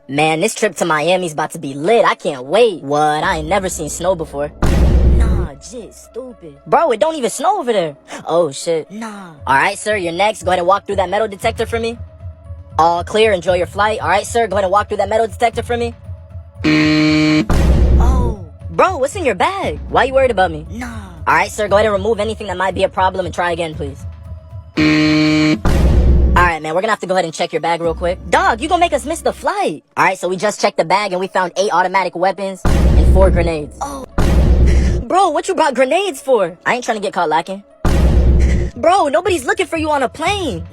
Man, this trip to Miami's about to be lit. I can't wait. What? I ain't never seen snow before. Nah, jit, stupid. Bro, it don't even snow over there. Oh, shit. Nah. Alright, sir, you're next. Go ahead and walk through that metal detector for me. All clear. Enjoy your flight. Alright, sir, go ahead and walk through that metal detector for me. Oh. Bro, what's in your bag? Why you worried about me? Nah. Alright, sir, go ahead and remove anything that might be a problem and try again, please. Alright, man, we're gonna have to go ahead and check your bag real quick. Dog, you gonna make us miss the flight. Alright, so we just checked the bag and we found 8 automatic weapons and 4 grenades. Oh. Bro, what you brought grenades for? I ain't trying to get caught lacking. Bro, nobody's looking for you on a plane.